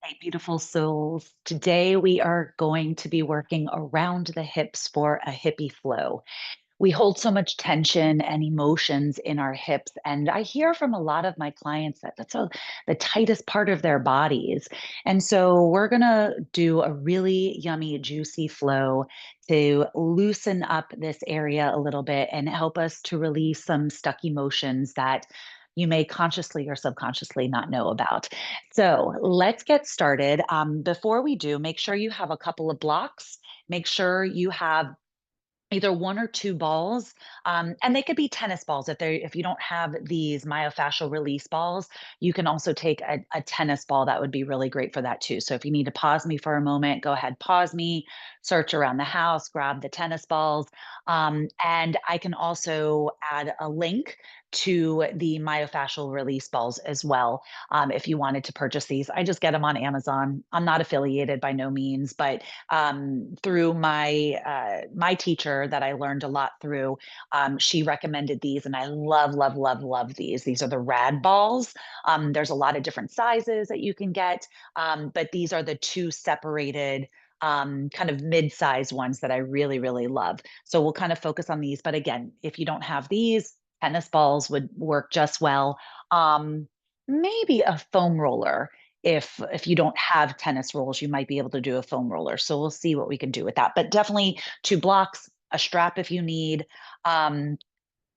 Hey, beautiful souls. Today we are going to be working around the hips for a hippie flow. We hold so much tension and emotions in our hips. And I hear from a lot of my clients that the tightest part of their bodies. And so we're going to do a really yummy, juicy flow to loosen up this area a little bit and help us to release some stuck emotions that you may consciously or subconsciously not know about. So let's get started. Before we do, make sure you have a couple of blocks. Make sure you have either one or two balls, and they could be tennis balls. If you don't have these myofascial release balls, you can also take a tennis ball. That would be really great for that too. So if you need to pause me for a moment, go ahead, pause me, search around the house, grab the tennis balls, and I can also add a link to the myofascial release balls as well. If you wanted to purchase these, I just get them on Amazon. I'm not affiliated by no means, but through my teacher that I learned a lot through. She recommended these, and I love, love, love, love these. These are the rad balls. There's a lot of different sizes that you can get, but these are the two separated kind of mid-size ones that I really, really love. So we'll kind of focus on these. But again, if you don't have these, tennis balls would work just well. Maybe a foam roller if you don't have tennis rolls, you might be able to do a foam roller. So we'll see what we can do with that. But definitely two blocks, a strap if you need. Um,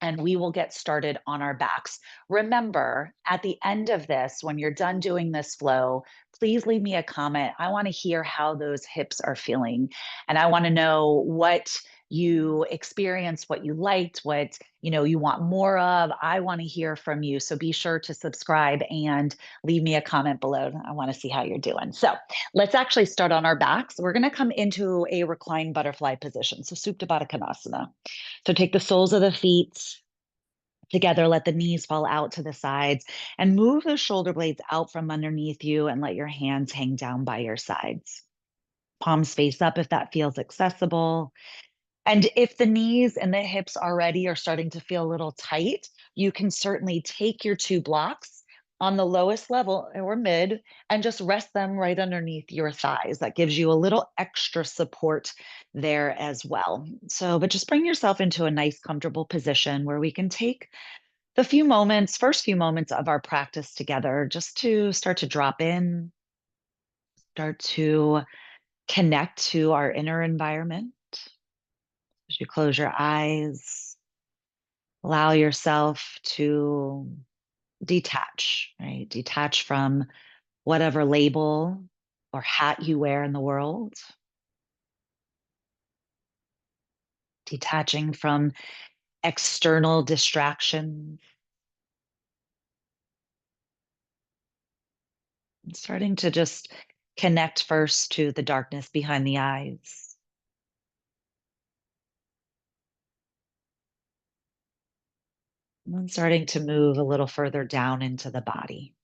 and we will get started on our backs. Remember, at the end of this, when you're done doing this flow, please leave me a comment. I want to hear how those hips are feeling. And I want to know what you experienced, what you liked, what you want more of. I want to hear from you. So be sure to subscribe and leave me a comment below. I want to see how you're doing. So let's actually start on our backs. We're going to come into a reclined butterfly position. So Supta Baddha Konasana. So take the soles of the feet together, let the knees fall out to the sides, and move the shoulder blades out from underneath you and let your hands hang down by your sides. Palms face up if that feels accessible. And if the knees and the hips already are starting to feel a little tight, you can certainly take your two blocks on the lowest level or mid and just rest them right underneath your thighs. That gives you a little extra support there as well. So, but just bring yourself into a nice, comfortable position where we can take the first few moments of our practice together just to start to drop in, start to connect to our inner environment. As you close your eyes, allow yourself to detach, right? Detach from whatever label or hat you wear in the world, detaching from external distractions, and starting to just connect first to the darkness behind the eyes. And then starting to move a little further down into the body.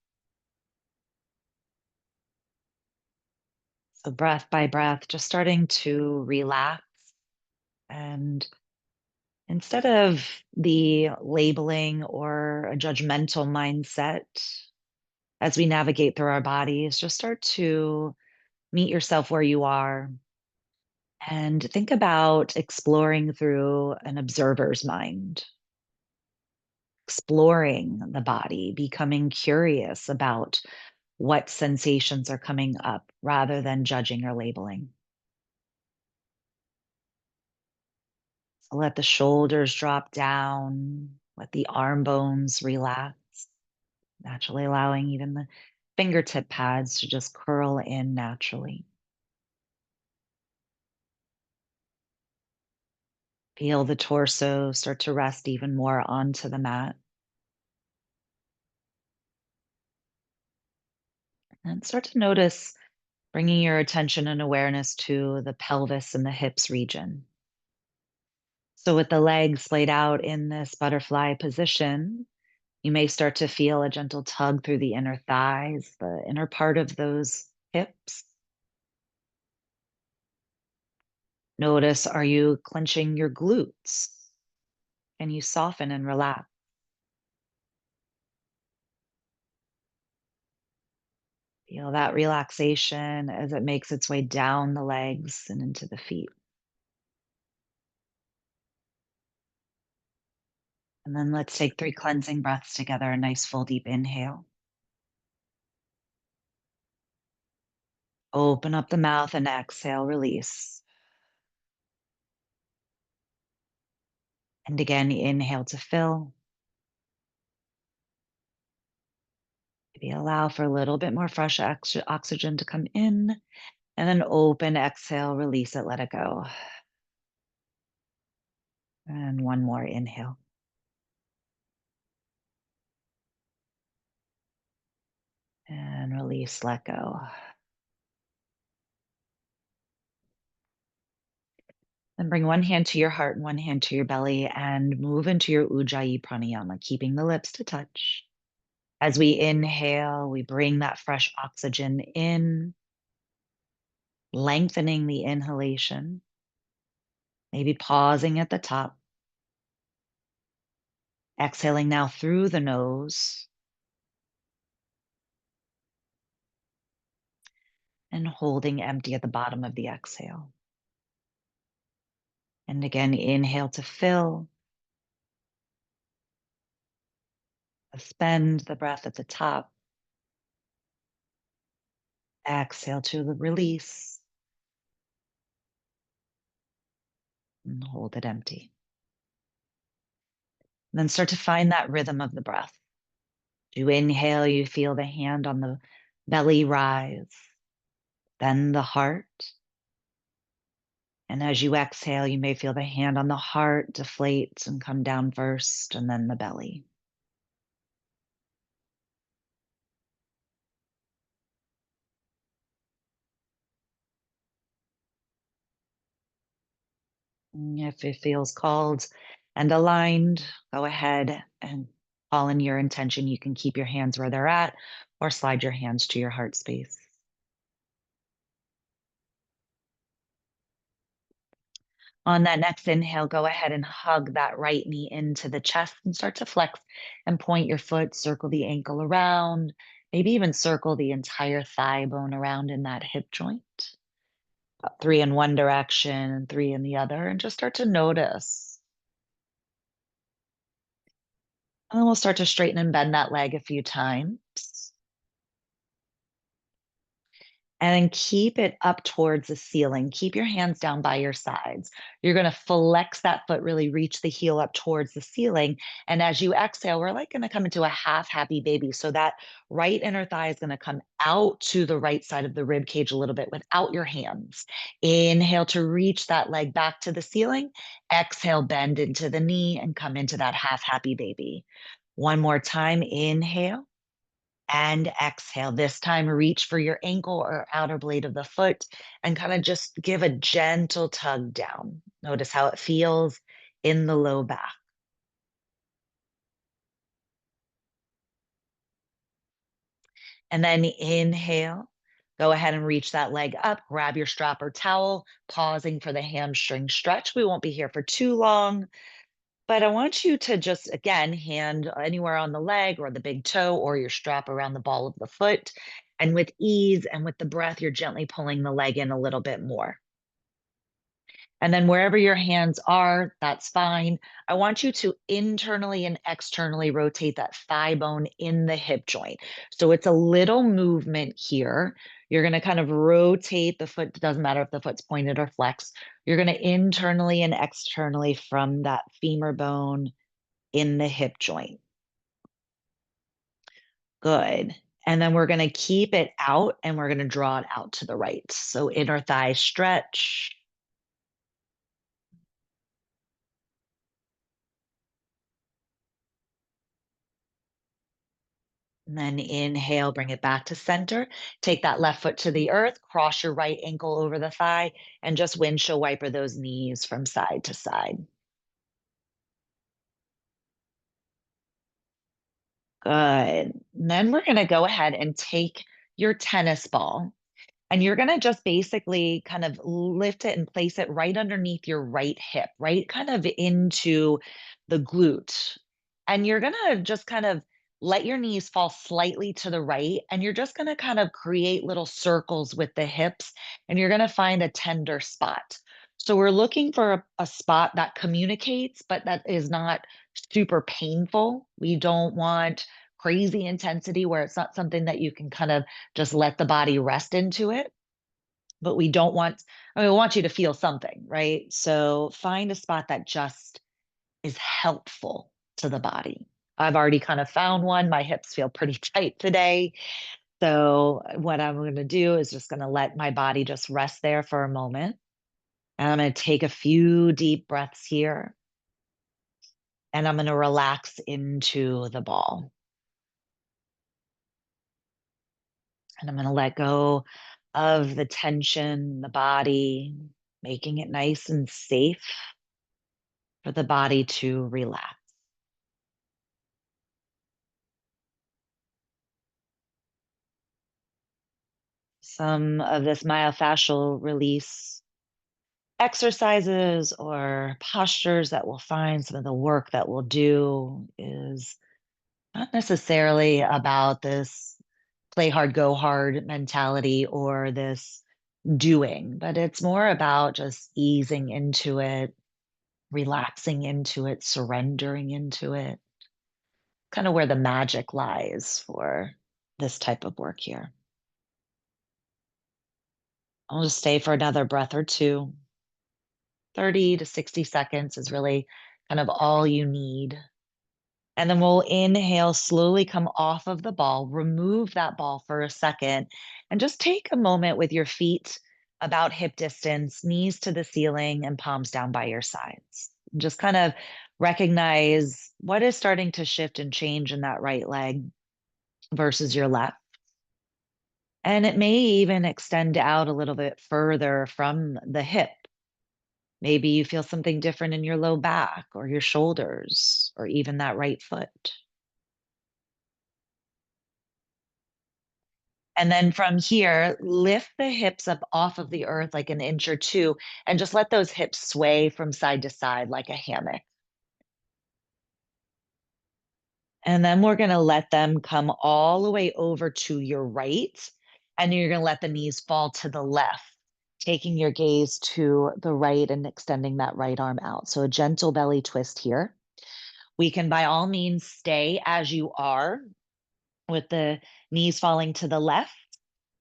So, breath by breath, just starting to relax. And instead of the labeling or a judgmental mindset as we navigate through our bodies, just start to meet yourself where you are and think about exploring through an observer's mind, exploring the body, becoming curious about what sensations are coming up rather than judging or labeling. So let the shoulders drop down, let the arm bones relax, naturally allowing even the fingertip pads to just curl in naturally. Feel the torso start to rest even more onto the mat. And start to notice bringing your attention and awareness to the pelvis and the hips region. So, with the legs laid out in this butterfly position, you may start to feel a gentle tug through the inner thighs, the inner part of those hips. Notice, are you clenching your glutes? Can you soften and relax? Feel that relaxation as it makes its way down the legs and into the feet. And then let's take 3 cleansing breaths together. A nice full deep inhale. Open up the mouth and exhale, release. And again, inhale to fill. Maybe allow for a little bit more fresh oxygen to come in. And then open, exhale, release it, let it go. And one more inhale. And release, let go. Then bring one hand to your heart and one hand to your belly and move into your Ujjayi pranayama, keeping the lips to touch. As we inhale, we bring that fresh oxygen in, lengthening the inhalation, maybe pausing at the top. Exhaling now through the nose and holding empty at the bottom of the exhale. And again, inhale to fill, suspend the breath at the top. Exhale to the release and hold it empty. And then start to find that rhythm of the breath. As you inhale, you feel the hand on the belly rise, then the heart. And as you exhale, you may feel the hand on the heart deflate and come down first, and then the belly. If it feels called and aligned, go ahead and call in your intention. You can keep your hands where they're at or slide your hands to your heart space. On that next inhale, go ahead and hug that right knee into the chest and start to flex and point your foot, circle the ankle around, maybe even circle the entire thigh bone around in that hip joint. About 3 in one direction and 3 in the other, and just start to notice. And then we'll start to straighten and bend that leg a few times. And then keep it up towards the ceiling. Keep your hands down by your sides. You're going to flex that foot, really reach the heel up towards the ceiling. And as you exhale, we're like going to come into a half happy baby. So that right inner thigh is going to come out to the right side of the rib cage a little bit without your hands. Inhale to reach that leg back to the ceiling. Exhale, bend into the knee and come into that half happy baby. One more time. Inhale. And exhale. This time, reach for your ankle or outer blade of the foot and kind of just give a gentle tug down. Notice how it feels in the low back. And then inhale. Go ahead and reach that leg up. Grab your strap or towel, pausing for the hamstring stretch. We won't be here for too long. But I want you to just, again, hand anywhere on the leg or the big toe or your strap around the ball of the foot. And with ease and with the breath, you're gently pulling the leg in a little bit more. And then wherever your hands are, that's fine. I want you to internally and externally rotate that thigh bone in the hip joint. So it's a little movement here. You're going to kind of rotate the foot. It doesn't matter if the foot's pointed or flexed. You're going to internally and externally from that femur bone in the hip joint. Good. And then we're going to keep it out and we're going to draw it out to the right. So inner thigh stretch. And then inhale, bring it back to center. Take that left foot to the earth, cross your right ankle over the thigh, and just windshield wiper those knees from side to side. Good. And then we're going to go ahead and take your tennis ball and you're going to just basically kind of lift it and place it right underneath your right hip, right kind of into the glute. And you're going to just kind of let your knees fall slightly to the right, and you're just going to kind of create little circles with the hips, and you're going to find a tender spot. So we're looking for a spot that communicates, but that is not super painful. We don't want crazy intensity where it's not something that you can kind of just let the body rest into it. But we don't want, I mean, we want you to feel something, right? So find a spot that just is helpful to the body. I've already kind of found one. My hips feel pretty tight today. So, what I'm going to do is just going to let my body just rest there for a moment. And I'm going to take a few deep breaths here. And I'm going to relax into the ball. And I'm going to let go of the tension in the body, making it nice and safe for the body to relax. Some of this myofascial release exercises or postures that we'll find, some of the work that we'll do is not necessarily about this play hard, go hard mentality or this doing, but it's more about just easing into it, relaxing into it, surrendering into it, kind of where the magic lies for this type of work here. I'll just stay for another breath or two. 30 to 60 seconds is really kind of all you need. And then we'll inhale, slowly come off of the ball, remove that ball for a second, and just take a moment with your feet about hip distance, knees to the ceiling, and palms down by your sides. Just kind of recognize what is starting to shift and change in that right leg versus your left. And it may even extend out a little bit further from the hip. Maybe you feel something different in your low back or your shoulders or even that right foot. And then from here, lift the hips up off of the earth like an inch or two and just let those hips sway from side to side like a hammock. And then we're going to let them come all the way over to your right. And you're going to let the knees fall to the left, taking your gaze to the right and extending that right arm out. So a gentle belly twist here. We can by all means stay as you are with the knees falling to the left.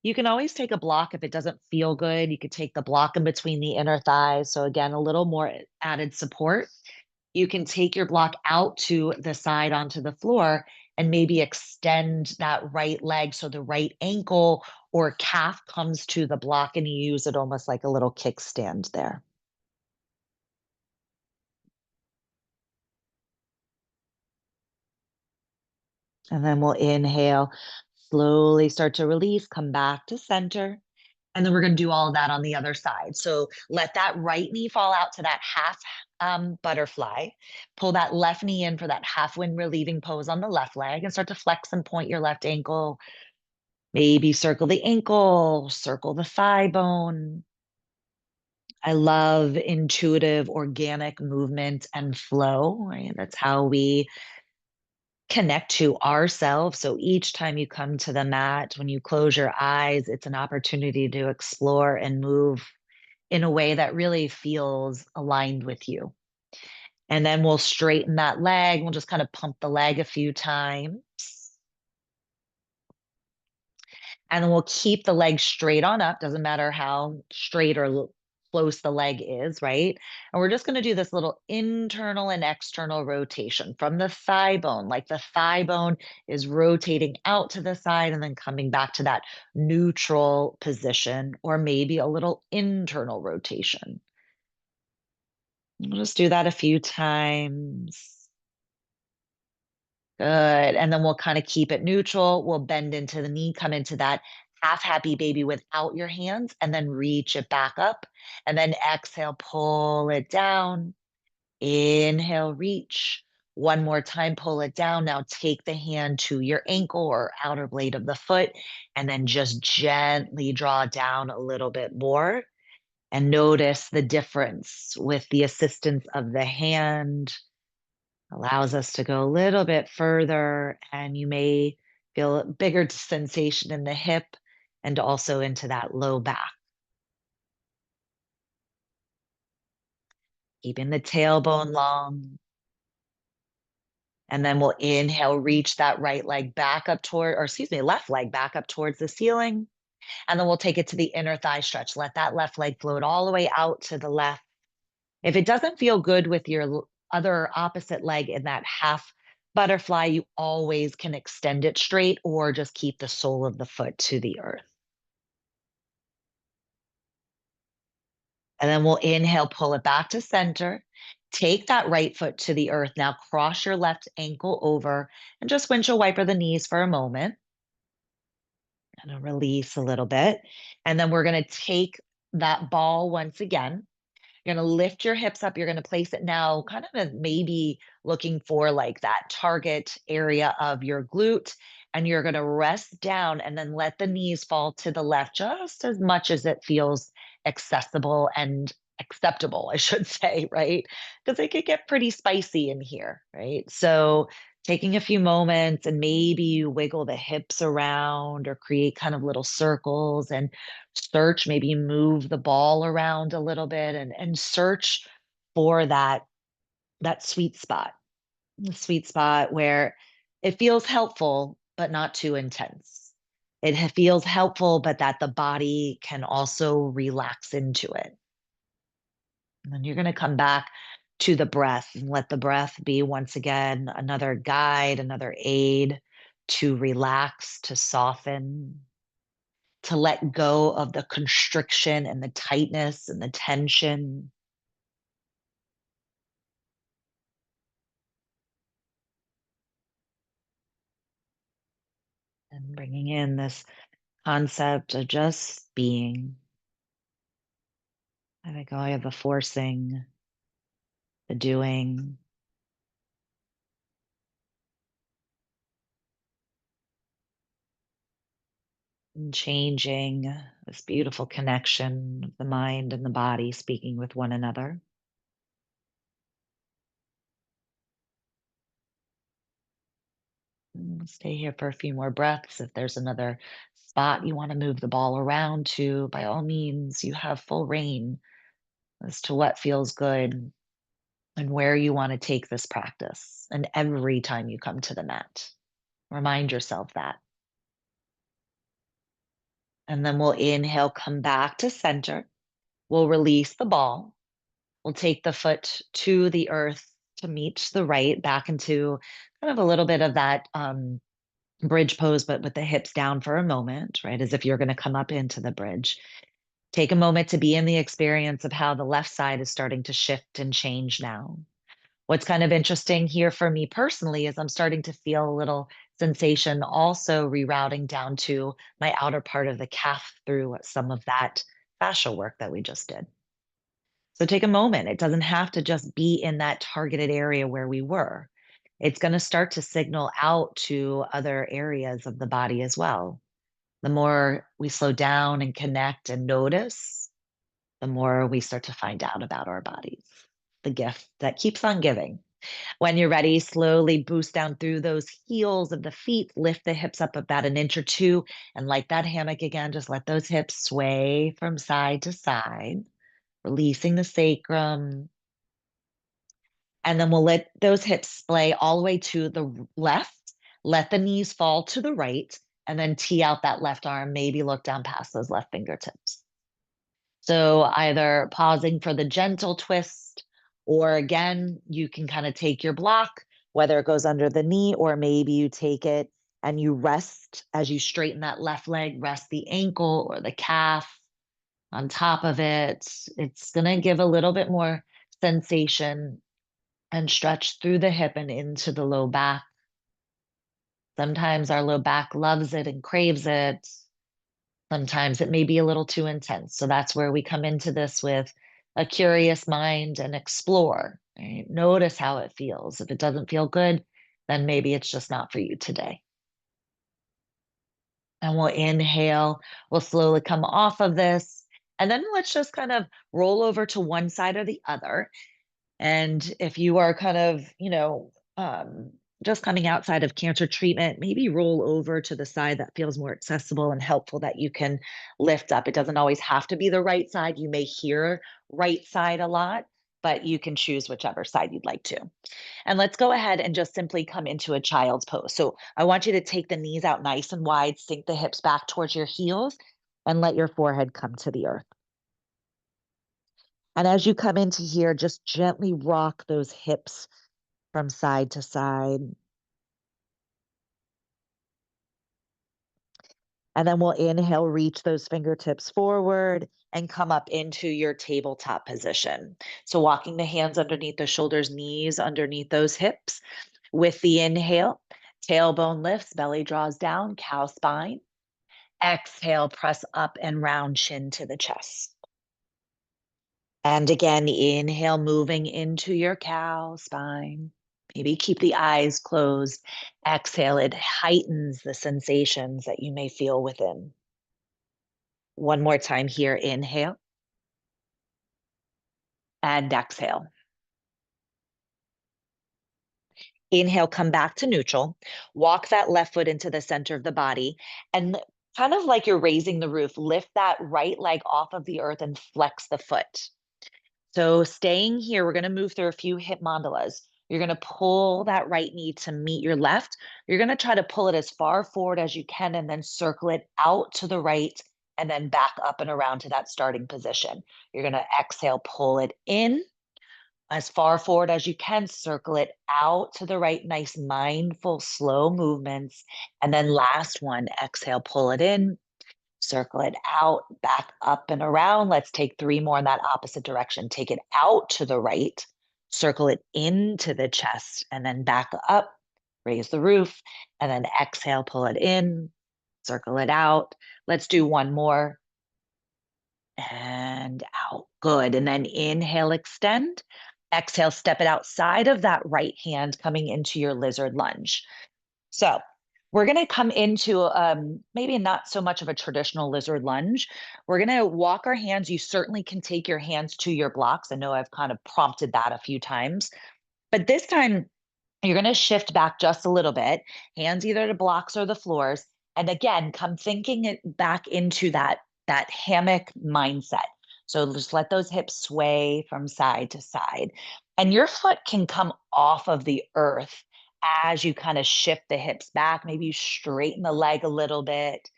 You can always take a block if it doesn't feel good. You could take the block in between the inner thighs. So, again, a little more added support. You can take your block out to the side onto the floor and maybe extend that right leg so the right ankle or calf comes to the block and you use it almost like a little kickstand there. And then we'll inhale, slowly start to release, come back to center. And then we're going to do all of that on the other side. So let that right knee fall out to that half butterfly. Pull that left knee in for that half wind relieving pose on the left leg and start to flex and point your left ankle. Maybe circle the ankle, circle the thigh bone. I love intuitive, organic movement and flow, right? That's how we connect to ourselves. So each time you come to the mat, when you close your eyes, it's an opportunity to explore and move in a way that really feels aligned with you. And then we'll straighten that leg. We'll just kind of pump the leg a few times. And then we'll keep the leg straight on up. Doesn't matter how straight or close the leg is, right? And we're just going to do this little internal and external rotation from the thigh bone, like the thigh bone is rotating out to the side and then coming back to that neutral position, or maybe a little internal rotation. We'll just do that a few times. Good. And then we'll kind of keep it neutral. We'll bend into the knee, come into that half happy baby without your hands, and then reach it back up. And then exhale, pull it down. Inhale, reach. One more time, pull it down. Now take the hand to your ankle or outer blade of the foot, and then just gently draw down a little bit more. And notice the difference with the assistance of the hand Allows us to go a little bit further, and you may feel a bigger sensation in the hip and also into that low back. Keeping the tailbone long. And then we'll inhale, reach that right leg back up toward, or excuse me, left leg back up towards the ceiling. And then we'll take it to the inner thigh stretch. Let that left leg float all the way out to the left. If it doesn't feel good with your other opposite leg in that half butterfly, you always can extend it straight or just keep the sole of the foot to the earth. And then we'll inhale, pull it back to center. Take that right foot to the earth. Now cross your left ankle over and just windshield wiper the knees for a moment. And release a little bit. And then we're going to take that ball once again. You're going to lift your hips up. You're going to place it now kind of as maybe looking for like that target area of your glute. And you're going to rest down and then let the knees fall to the left just as much as it feels accessible and acceptable, I should say, right? Because it could get pretty spicy in here, right? So taking a few moments and maybe you wiggle the hips around or create kind of little circles and search, maybe move the ball around a little bit and search for that sweet spot, the sweet spot where it feels helpful but not too intense. Feels helpful, but that the body can also relax into it. And then you're going to come back to the breath and let the breath be once again another guide, another aid to relax, to soften, to let go of the constriction and the tightness and the tension. And bringing in this concept of just being, letting go of the forcing, the doing, and changing this beautiful connection of the mind and the body speaking with one another. Stay here for a few more breaths. If there's another spot you want to move the ball around to, by all means, you have full reign as to what feels good and where you want to take this practice. And every time you come to the mat, remind yourself that. And then we'll inhale, come back to center. We'll release the ball. We'll take the foot to the earth to meet the right, back into kind of a little bit of that bridge pose, but with the hips down for a moment, right? As if you're going to come up into the bridge. Take a moment to be in the experience of how the left side is starting to shift and change now. What's kind of interesting here for me personally is I'm starting to feel a little sensation also rerouting down to my outer part of the calf through some of that fascia work that we just did. So take a moment. It doesn't have to just be in that targeted area where we were. It's going to start to signal out to other areas of the body as well. The more we slow down and connect and notice, the more we start to find out about our bodies. The gift that keeps on giving. When you're ready, slowly boost down through those heels of the feet, lift the hips up about an inch or two, and like that hammock again, just let those hips sway from side to side, releasing the sacrum. And then we'll let those hips splay all the way to the left, let the knees fall to the right, and then tee out that left arm, maybe look down past those left fingertips. So either pausing for the gentle twist, or again, you can kind of take your block, whether it goes under the knee, or maybe you take it and you rest as you straighten that left leg, rest the ankle or the calf on top of it. It's going to give a little bit more sensation and stretch through the hip and into the low back. Sometimes our low back loves it and craves it. Sometimes it may be a little too intense. So that's where we come into this with a curious mind and explore. Right? Notice how it feels. If it doesn't feel good, then maybe it's just not for you today. And we'll inhale, we'll slowly come off of this. And then let's just kind of roll over to one side or the other. And if you are kind of, um, just coming outside of cancer treatment, maybe roll over to the side that feels more accessible and helpful that you can lift up. It doesn't always have to be the right side. You may hear right side a lot, but you can choose whichever side you'd like to. And let's go ahead and just simply come into a child's pose. So I want you to take the knees out nice and wide, sink the hips back towards your heels, and let your forehead come to the earth. And as you come into here, just gently rock those hips from side to side. And then we'll inhale, reach those fingertips forward and come up into your tabletop position. So walking the hands underneath the shoulders, knees underneath those hips. With the inhale, tailbone lifts, belly draws down, cow spine. Exhale, press up and round chin to the chest. And again, inhale, moving into your cow spine. Maybe keep the eyes closed. Exhale, it heightens the sensations that you may feel within. One more time here, inhale and exhale. Inhale, come back to neutral. Walk that left foot into the center of the body. And kind of like you're raising the roof, lift that right leg off of the earth and flex the foot. So staying here, we're going to move through a few hip mandalas. You're going to pull that right knee to meet your left. You're going to try to pull it as far forward as you can and then circle it out to the right and then back up and around to that starting position. You're going to exhale, pull it in as far forward as you can, circle it out to the right, nice, mindful, slow movements. And then last one, exhale, pull it in, circle it out, back up and around. Let's take three more in that opposite direction. Take it out to the right, circle it into the chest, and then back up, raise the roof, and then exhale, pull it in, circle it out. Let's do one more. And out. Good. And then inhale, extend. Exhale, step it outside of that right hand, coming into your lizard lunge. So we're going to come into maybe not so much of a traditional lizard lunge. We're going to walk our hands. You certainly can take your hands to your blocks. I know I've kind of prompted that a few times, but this time you're going to shift back just a little bit, hands either to blocks or the floors. And again, come thinking it back into that hammock mindset. So just let those hips sway from side to side. And your foot can come off of the earth as you kind of shift the hips back. Maybe you straighten the leg a little bit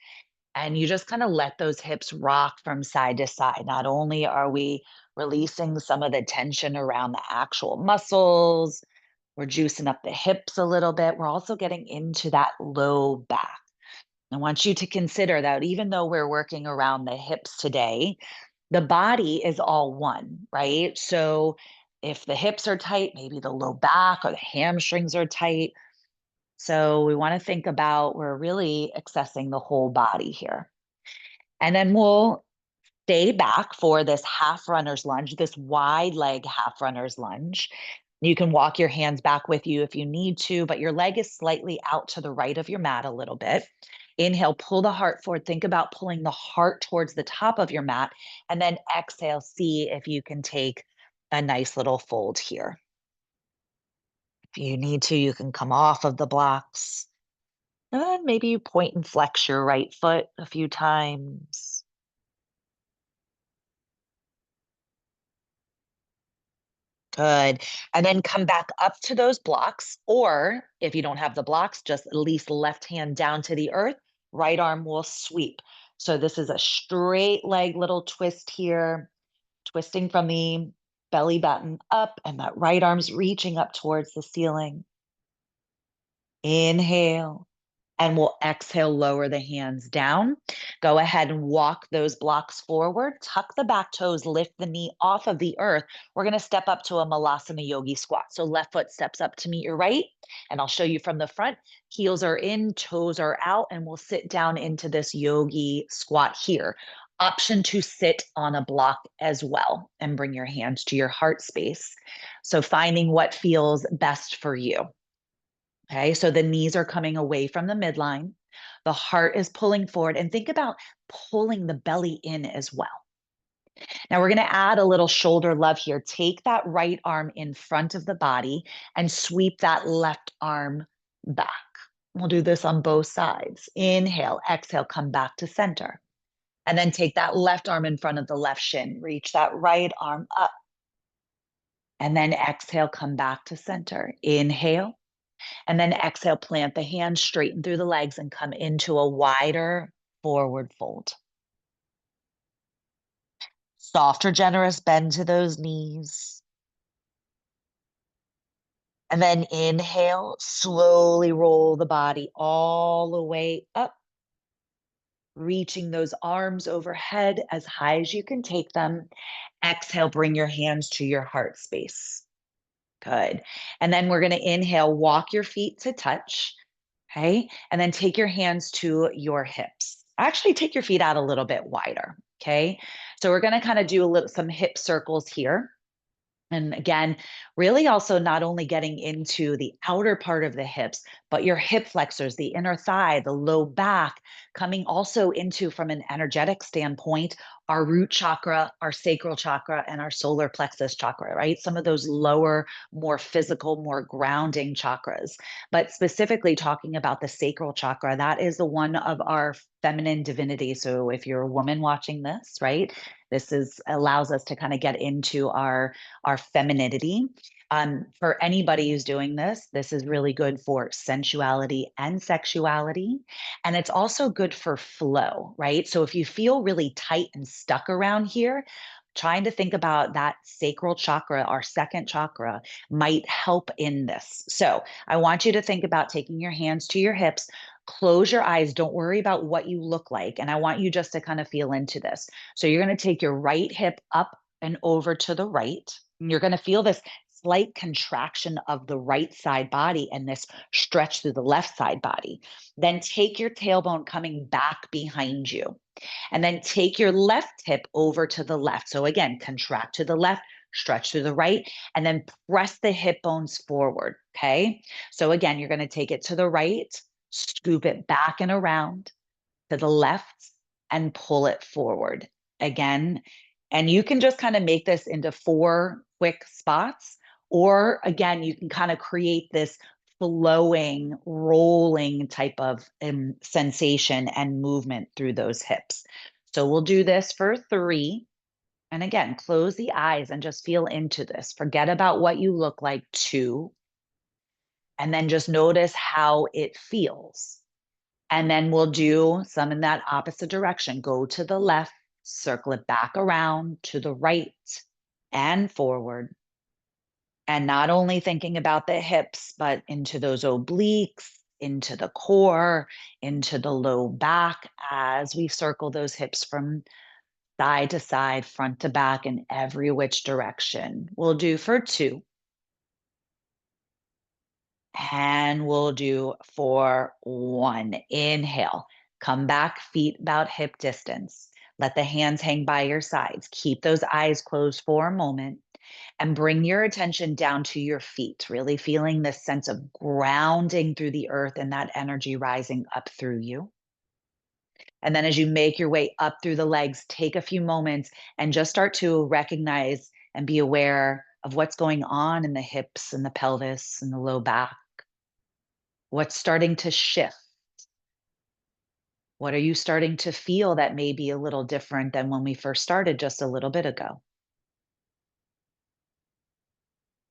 and you just kind of let those hips rock from side to side. Not only are we releasing some of the tension around the actual muscles, we're juicing up the hips a little bit. We're also getting into that low back. I want you to consider that even though we're working around the hips today, the body is all one, right? So if the hips are tight, maybe the low back or the hamstrings are tight. So we want to think about we're really accessing the whole body here. And then we'll stay back for this half runner's lunge, this wide leg half runner's lunge. You can walk your hands back with you if you need to, but your leg is slightly out to the right of your mat a little bit. Inhale, pull the heart forward. Think about pulling the heart towards the top of your mat. And then exhale, see if you can take a nice little fold here. If you need to, you can come off of the blocks. And maybe you point and flex your right foot a few times. Good. And then come back up to those blocks, or if you don't have the blocks, just at least left hand down to the earth, right arm will sweep. So this is a straight leg little twist here, twisting from the belly button up, and that right arm's reaching up towards the ceiling. Inhale. And we'll exhale, lower the hands down. Go ahead and walk those blocks forward. Tuck the back toes, lift the knee off of the earth. We're going to step up to a Malasana Yogi squat. So left foot steps up to meet your right, and I'll show you from the front. Heels are in, toes are out, and we'll sit down into this yogi squat here. Option to sit on a block as well and bring your hands to your heart space. So finding what feels best for you. Okay, so the knees are coming away from the midline. The heart is pulling forward. And think about pulling the belly in as well. Now we're going to add a little shoulder love here. Take that right arm in front of the body and sweep that left arm back. We'll do this on both sides. Inhale, exhale, come back to center. And then take that left arm in front of the left shin. Reach that right arm up. And then exhale, come back to center. Inhale. And then exhale, plant the hands, straighten through the legs, and come into a wider forward fold. Softer, generous bend to those knees. And then inhale, slowly roll the body all the way up, reaching those arms overhead as high as you can take them. Exhale, bring your hands to your heart space. Good. And then we're going to inhale, walk your feet to touch. Okay. And then take your hands to your hips. Actually, take your feet out a little bit wider. Okay. So we're going to kind of do some hip circles here. And again, really also not only getting into the outer part of the hips, but your hip flexors, the inner thigh, the low back, coming also into, from an energetic standpoint, our root chakra, our sacral chakra, and our solar plexus chakra, right? Some of those lower, more physical, more grounding chakras. But specifically talking about the sacral chakra, that is the one of our feminine divinity. So if you're a woman watching this, right, this is allows us to kind of get into our femininity. For anybody who's doing this, this is really good for sensuality and sexuality. And it's also good for flow, right? So if you feel really tight and stuck around here, trying to think about that sacral chakra, our second chakra, might help in this. So I want you to think about taking your hands to your hips. Close your eyes. Don't worry about what you look like. And I want you just to kind of feel into this. So you're going to take your right hip up and over to the right. And you're going to feel this slight contraction of the right side body and this stretch through the left side body. Then take your tailbone coming back behind you. And then take your left hip over to the left. So again, contract to the left, stretch through the right, and then press the hip bones forward. Okay. So again, you're going to take it to the right, scoop it back and around to the left, and pull it forward again. And you can just kind of make this into 4 quick spots. Or again, you can kind of create this flowing, rolling type of sensation and movement through those hips. So we'll do this for 3. And again, close the eyes and just feel into this. Forget about what you look like. 2. And then just notice how it feels. And then we'll do some in that opposite direction. Go to the left, circle it back around to the right and forward. And not only thinking about the hips, but into those obliques, into the core, into the low back as we circle those hips from side to side, front to back, in every which direction. We'll do for 2. And we'll do for 1. Inhale, come back, feet about hip distance. Let the hands hang by your sides. Keep those eyes closed for a moment and bring your attention down to your feet, really feeling this sense of grounding through the earth and that energy rising up through you. And then as you make your way up through the legs, take a few moments and just start to recognize and be aware of what's going on in the hips and the pelvis and the low back. What's starting to shift? What are you starting to feel that may be a little different than when we first started just a little bit ago?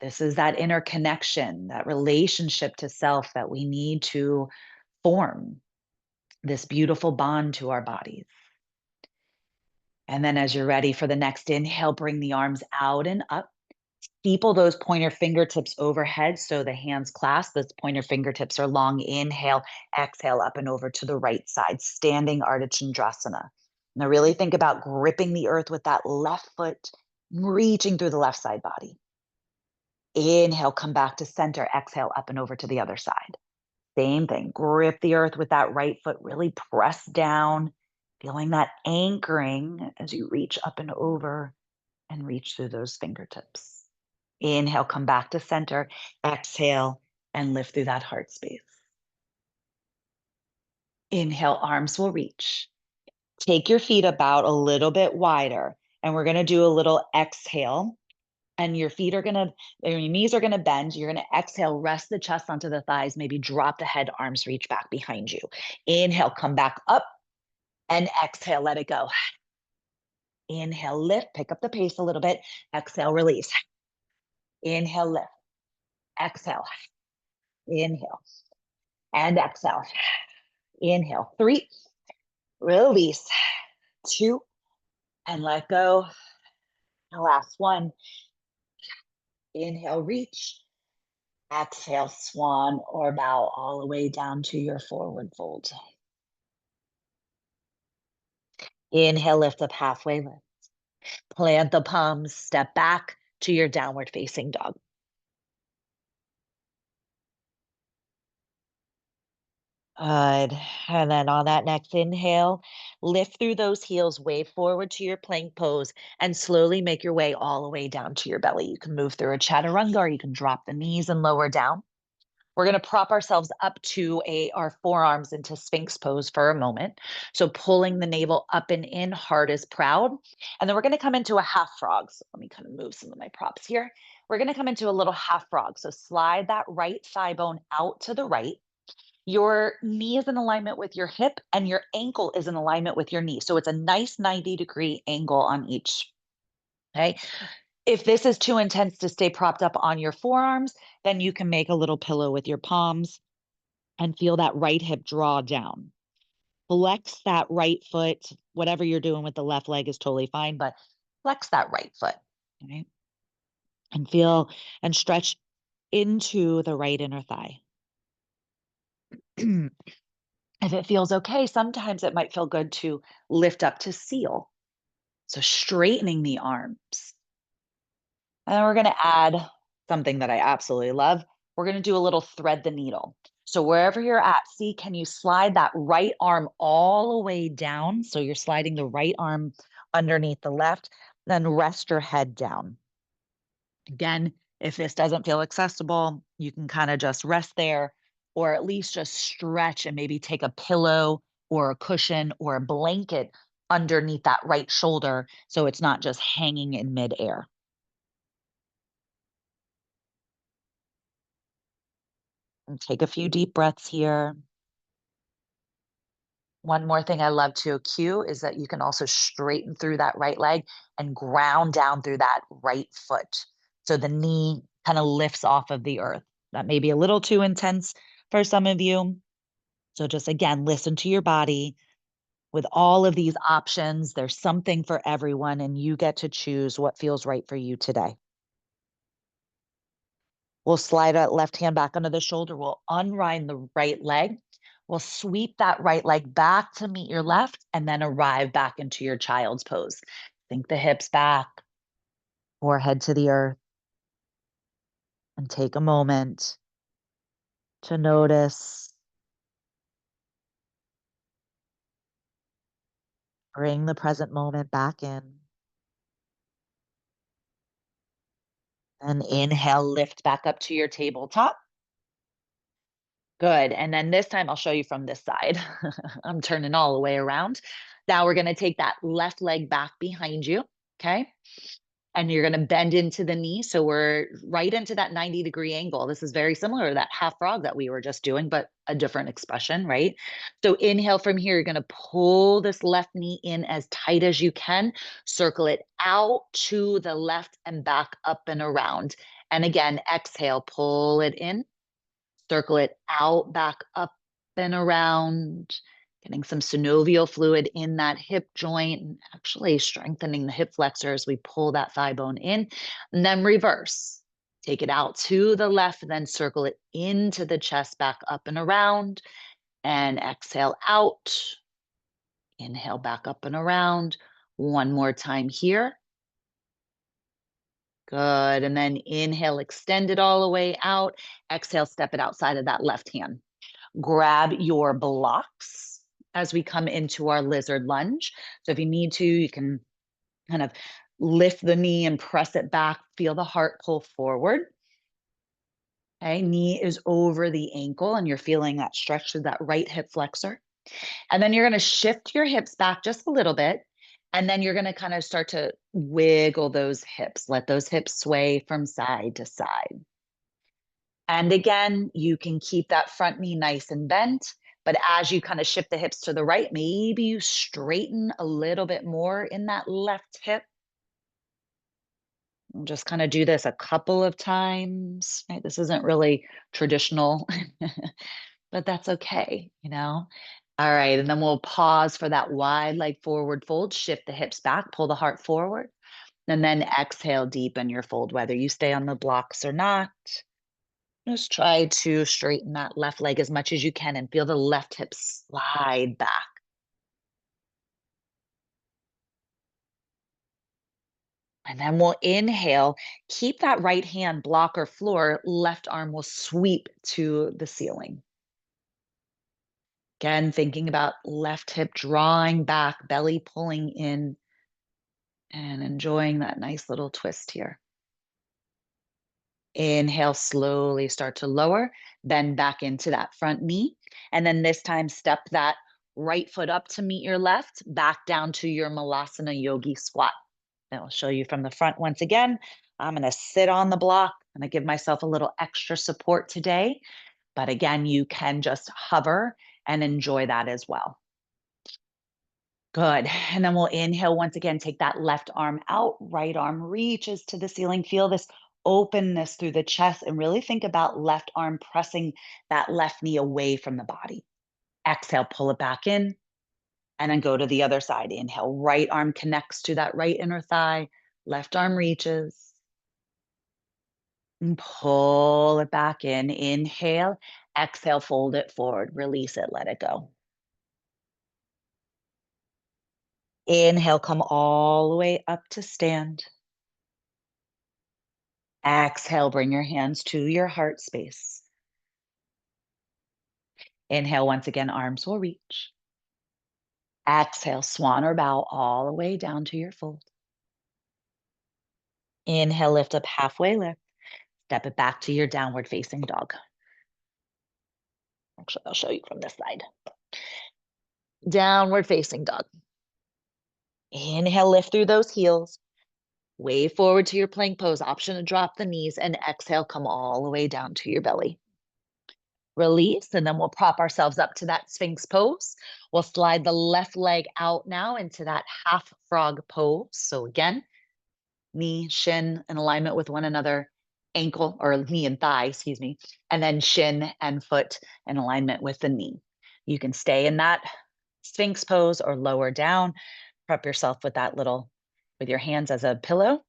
This is that inner connection, that relationship to self that we need to form, this beautiful bond to our bodies. And then as you're ready for the next inhale, bring the arms out and up. Steeple those pointer fingertips overhead so the hands clasp. Those pointer fingertips are long. Inhale, exhale up and over to the right side, standing Ardha Chandrasana. Now really think about gripping the earth with that left foot, reaching through the left side body. Inhale, come back to center. Exhale, up and over to the other side. Same thing. Grip the earth with that right foot, really press down, feeling that anchoring as you reach up and over and reach through those fingertips. Inhale, come back to center. Exhale, and lift through that heart space. Inhale, arms will reach. Take your feet about a little bit wider And we're going to do a little exhale. And your knees are going to bend. You're going to exhale, rest the chest onto the thighs, maybe drop the head, arms reach back behind you. Inhale, come back up, and exhale, let it go. Inhale, lift, pick up the pace a little bit. Exhale, release. Inhale, lift. Exhale. Inhale. And exhale. Inhale. 3. Release. 2. And let go. The last 1. Inhale, reach. Exhale, swan or bow all the way down to your forward fold. Inhale, lift up halfway lift. Plant the palms, step back to your downward facing dog. Good. And then on that next inhale, lift through those heels, wave forward to your plank pose, and slowly make your way all the way down to your belly. You can move through a chaturanga, or you can drop the knees and lower down. We're going to prop ourselves up to our forearms into Sphinx pose for a moment. So pulling the navel up and in, heart is proud. And then we're going to come into a half frog. So let me kind of move some of my props here. We're going to come into a little half frog. So slide that right thigh bone out to the right. Your knee is in alignment with your hip and your ankle is in alignment with your knee. So it's a nice 90-degree angle on each. Okay. If this is too intense to stay propped up on your forearms, then you can make a little pillow with your palms and feel that right hip draw down. Flex that right foot. Whatever you're doing with the left leg is totally fine, but flex that right foot. Okay. And feel and stretch into the right inner thigh. If it feels okay, sometimes it might feel good to lift up to seal. So straightening the arms. And then we're going to add something that I absolutely love. We're going to do a little thread the needle. So wherever you're at, see, can you slide that right arm all the way down? So you're sliding the right arm underneath the left, then rest your head down. Again, if this doesn't feel accessible, you can kind of just rest there, or at least just stretch and maybe take a pillow or a cushion or a blanket underneath that right shoulder so it's not just hanging in midair. And take a few deep breaths here. One more thing I love to cue is that you can also straighten through that right leg and ground down through that right foot. So the knee kind of lifts off of the earth. That may be a little too intense for some of you. So just again, listen to your body. With all of these options, there's something for everyone, and you get to choose what feels right for you today. We'll slide that left hand back under the shoulder. We'll unwind the right leg. We'll sweep that right leg back to meet your left and then arrive back into your child's pose. Sink the hips back, forehead to the earth, and take a moment to notice. Bring the present moment back in. And inhale, lift back up to your tabletop. Good. And then this time I'll show you from this side. I'm turning all the way around. Now we're going to take that left leg back behind you. Okay. And you're going to bend into the knee. So we're right into that 90-degree angle. This is very similar to that half frog that we were just doing, but a different expression, right? So inhale from here. You're going to pull this left knee in as tight as you can. Circle it out to the left and back up and around. And again, exhale, pull it in. Circle it out, back up and around, getting some synovial fluid in that hip joint and actually strengthening the hip flexor as we pull that thigh bone in. And then reverse. Take it out to the left, and then circle it into the chest, back up and around. And exhale out. Inhale back up and around. One more time here. Good. And then inhale, extend it all the way out. Exhale, step it outside of that left hand. Grab your blocks as we come into our lizard lunge. So if you need to, you can kind of lift the knee and press it back. Feel the heart pull forward. Okay, knee is over the ankle and you're feeling that stretch through that right hip flexor. And then you're going to shift your hips back just a little bit And then you're going to kind of start to wiggle those hips. Let those hips sway from side to side. And again, you can keep that front knee nice and bent. But as you kind of shift the hips to the right, maybe you straighten a little bit more in that left hip. We'll just kind of do this a couple of times. Right? This isn't really traditional, but that's okay, you know? All right. And then we'll pause for that wide leg forward fold, shift the hips back, pull the heart forward, and then exhale, deepen your fold, whether you stay on the blocks or not. Just try to straighten that left leg as much as you can and feel the left hip slide back. And then we'll inhale, keep that right hand block or floor, left arm will sweep to the ceiling. Again, thinking about left hip drawing back, belly pulling in, and enjoying that nice little twist here. Inhale, slowly start to lower, bend back into that front knee. And then this time, step that right foot up to meet your left, back down to your Malasana Yogi squat. And I'll show you from the front once again. I'm going to sit on the block. I'm going to give myself a little extra support today. But again, you can just hover and enjoy that as well. Good. And then we'll inhale once again, take that left arm out, right arm reaches to the ceiling. Feel this openness through the chest and really think about left arm pressing that left knee away from the body. Exhale, pull it back in, and then go to the other side. Inhale, right arm connects to that right inner thigh, left arm reaches, and pull it back in. Inhale, exhale, fold it forward, release it, let it go. Inhale, come all the way up to stand. Exhale, bring your hands to your heart space. Inhale, once again, arms will reach. Exhale, swan or bow all the way down to your fold. Inhale, lift up halfway lift. Step it back to your downward facing dog. Actually, I'll show you from this side. Downward facing dog. Inhale, lift through those heels. Wave forward to your plank pose. Option to drop the knees, and exhale, come all the way down to your belly. Release, and then we'll prop ourselves up to that Sphinx pose. We'll slide the left leg out now into that half frog pose. So again, knee, shin in alignment with one another, ankle or knee and thigh, excuse me, and then shin and foot in alignment with the knee. You can stay in that Sphinx pose or lower down. Prep yourself with that little, with your hands as a pillow.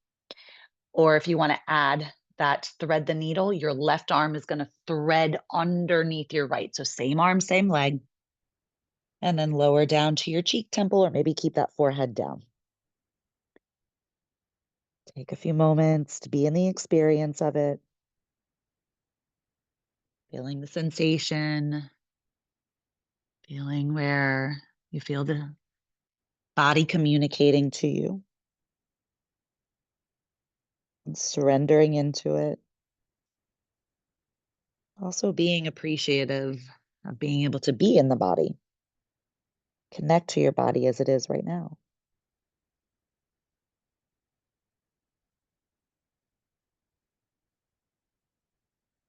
Or if you want to add that thread the needle, your left arm is going to thread underneath your right. So same arm, same leg. And then lower down to your cheek temple, or maybe keep that forehead down. Take a few moments to be in the experience of it. Feeling the sensation, feeling where you feel the body communicating to you, and surrendering into it. Also being appreciative of being able to be in the body, connect to your body as it is right now.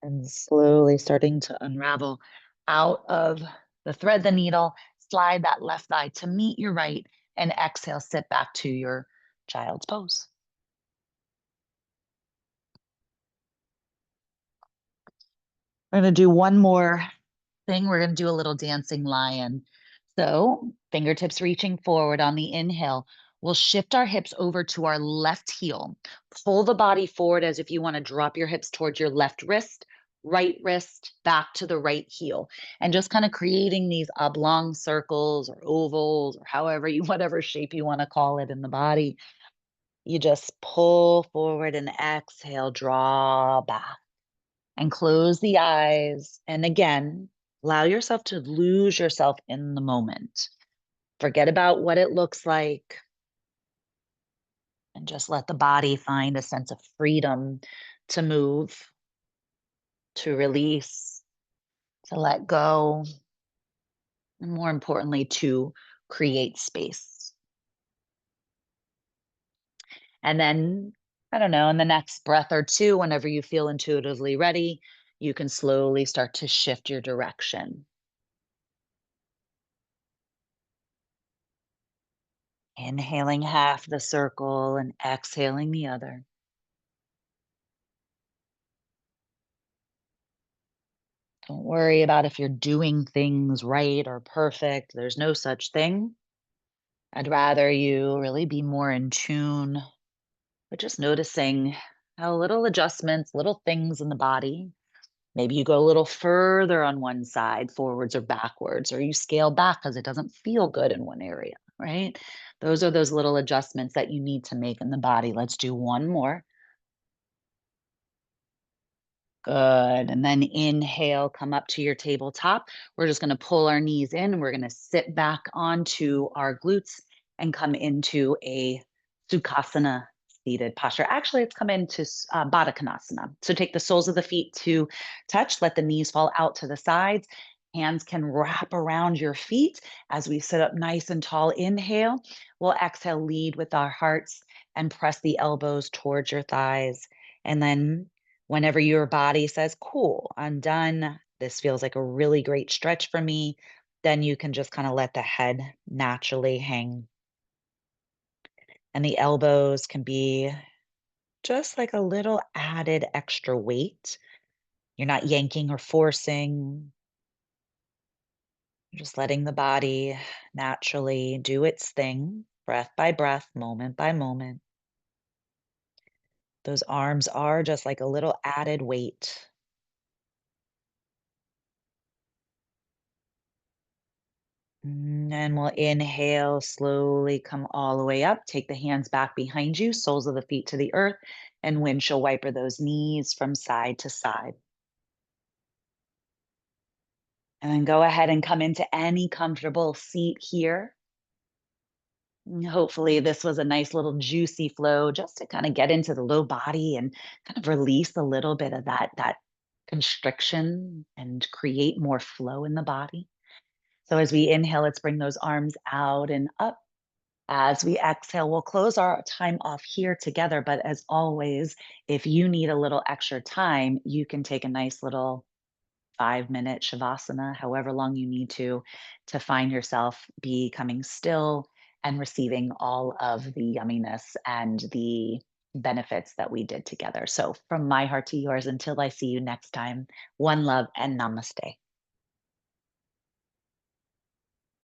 And slowly starting to unravel out of the thread the needle, slide that left thigh to meet your right, and exhale, sit back to your child's pose. We're going to do one more thing. We're going to do a little dancing lion. So fingertips reaching forward on the inhale. We'll shift our hips over to our left heel. Pull the body forward as if you want to drop your hips towards your left wrist, back to the right heel. And just kind of creating these oblong circles or ovals or however you, whatever shape you want to call it in the body. You just pull forward and exhale, draw back and close the eyes. And again, allow yourself to lose yourself in the moment. Forget about what it looks like and just let the body find a sense of freedom to move, to release, to let go, and more importantly, to create space. And then, I don't know, in the next breath or two, whenever you feel intuitively ready, you can slowly start to shift your direction. Inhaling half the circle and exhaling the other. Don't worry about if you're doing things right or perfect. There's no such thing. I'd rather you really be more in tune, but just noticing how little adjustments, little things in the body. Maybe you go a little further on one side, forwards or backwards, or you scale back because it doesn't feel good in one area, right? Those are those little adjustments that you need to make in the body. Let's do one more. Good. And then inhale, come up to your tabletop. We're just going to pull our knees in. We're going to sit back onto our glutes and come into a Sukhasana seated posture. Actually, it's come into Baddha Konasana. So take the soles of the feet to touch, let the knees fall out to the sides. Hands can wrap around your feet as we sit up nice and tall. Inhale. We'll exhale, lead with our hearts and press the elbows towards your thighs. And then whenever your body says, cool, I'm done, this feels like a really great stretch for me, then you can just kind of let the head naturally hang. And the elbows can be just like a little added extra weight. You're not yanking or forcing, you're just letting the body naturally do its thing, breath by breath, moment by moment. Those arms are just like a little added weight. And we'll inhale, slowly come all the way up. Take the hands back behind you, soles of the feet to the earth, and windshield wiper those knees from side to side. And then go ahead and come into any comfortable seat here. Hopefully, this was a nice little juicy flow just to kind of get into the low body and kind of release a little bit of that constriction and create more flow in the body. So as we inhale, let's bring those arms out and up. As we exhale, we'll close our time off here together. But as always, if you need a little extra time, you can take a nice little 5-minute shavasana, however long you need to find yourself becoming still and receiving all of the yumminess and the benefits that we did together. So, from my heart to yours, until I see you next time, one love and namaste.